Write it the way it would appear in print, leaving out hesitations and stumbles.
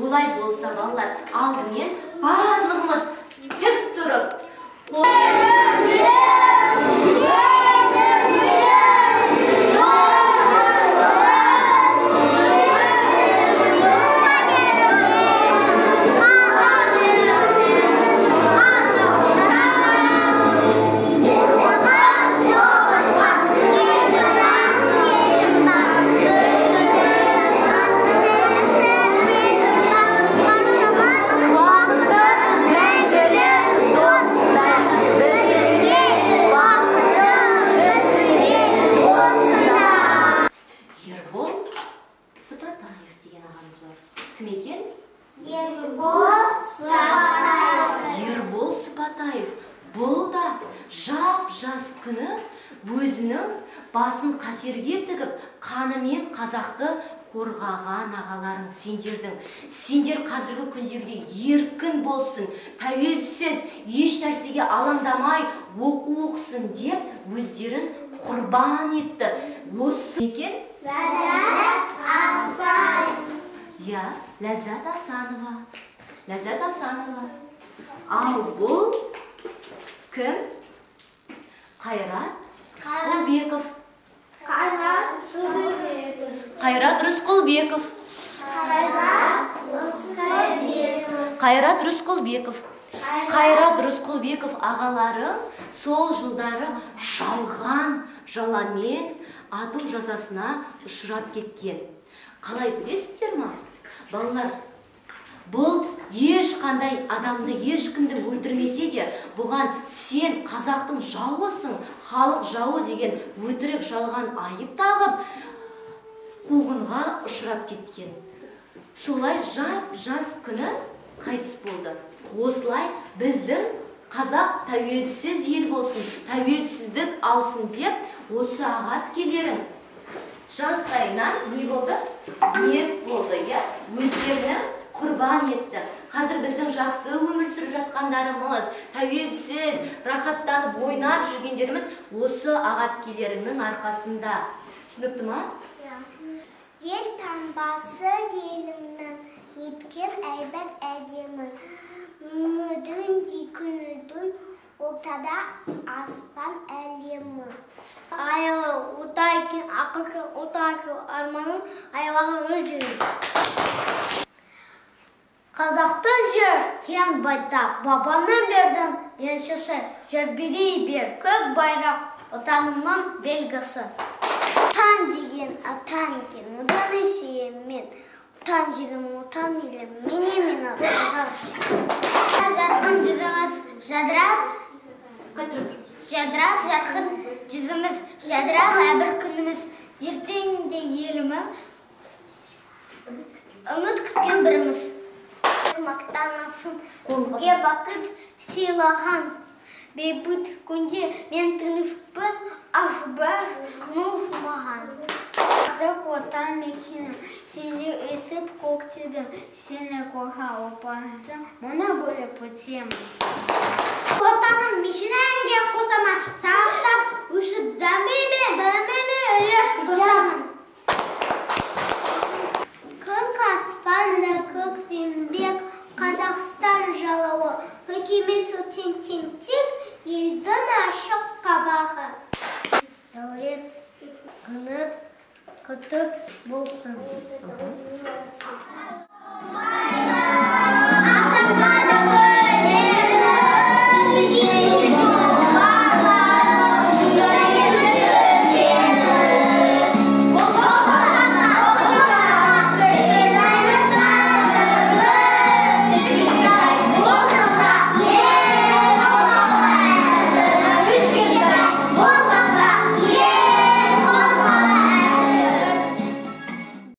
Олай болса, балалар, алдымен барлығымыз тік тұрып. Кім екен? Ербол Сыпатаев. Бұл да жап-жас күні өзінің басын қатерге тігіп, қанымен қазақты қорғаған ағаларың сендер қазіргі күндегідей еркін болсын, тәуелсіз, еш нәрсеге алаңдамай оқысын деп өздерін құрбан етті. Осы екен? Ләззат Асанова. Ал бұл кім? Қайрат Рысқұлбеков. Қайрат Рысқұлбеков ағалары сол жылдары жаламен ату жазасына ұшырап кеткен. Қалай білесіздер ма? Балалар, бұл ешқандай адамды, ешкімді өлтірмесе де, бұған сен қазақтың жауысың, халық жауы деген өтірік жалған айып тағып, қуғынға ұшырап кеткен. Солай жап-жас күні қайтыс болды. Осылай біздің қазақ тәуелсіз ел болсын, тәуелсіздік алсын деп, осы аға әпкелерім жастайынан не болды? Мерт болды, өздерін құрбан етті. Қазір біздің жақсы өмір сүріп жатқандарымыз, тәуелсіз, рахаттанып, ойнап жүргендеріміз осы аға әпкелерінің арқасында. Түсінікті ма? Ел таңбасы елімнің неткен әйбәт әдемі. Мүдіндей күнідің ортада аспан әлемі. Айлы ұтай кен ақылсы ұтасы арманын айлағы өздері. Қазақтың жер кен байтақ, бабаны бердің еншісі, жер берей бер, көк байрақ отанымның белгісі. Отан деген атан екен, одан есейем мен. Отан жерім, отан елім, мені қазақ үшін. Жатқан жүзіміз жадырап, жарқын жүзіміз жадырап, әбір күніміз ертеңінде елімі үміт күткен біріміз. Мақтанашым көңге бақыт сыйлаған, бейбіт күнде мен тыныспын, ашбаш нұшмаған. Қазақ отан мекенім, сені есіп көктедім, сені қорға опарсың, мұны бөліп өтемін. Отаның мешінәнге қосама, сағықтап, өшіп дамбейбе, білмеме үлес қосамын. Көк аспанда көк пембек, Қазақстан жалауы, көкемес өтен тентек, елдің ашық қабағы. Дәулет күні құтып болсын.